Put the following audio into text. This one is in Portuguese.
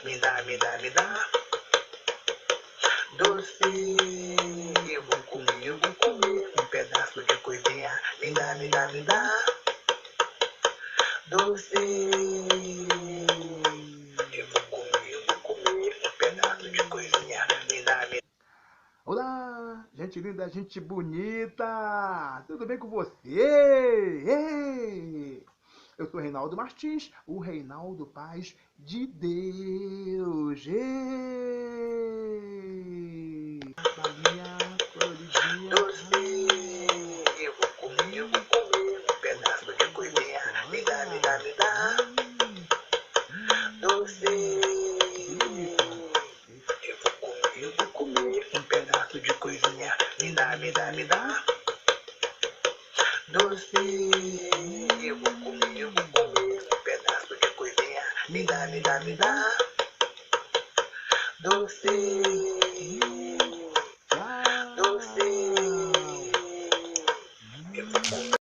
me dá, me dá, me dá. Doce, eu vou comer um pedaço de coisinha. Me dá, me dá, me dá. Doce, eu vou comer um pedaço de coisinha. Me dá, me dá. Olá, gente linda, gente bonita! Tudo bem com você? Ei! Eu sou Reinaldo Martins, o Reinaldo Paz de Deus. Ei! Balinha coloridinha. Doce, eu vou comer um pedaço de coisinha. Me dá, me dá, me dá. Doce, eu vou comer um pedaço de coisinha. Me dá, me dá, me dá. Doce, eu vou comer um pedaço de coisinha. Me dá, me dá, me dá. Doce.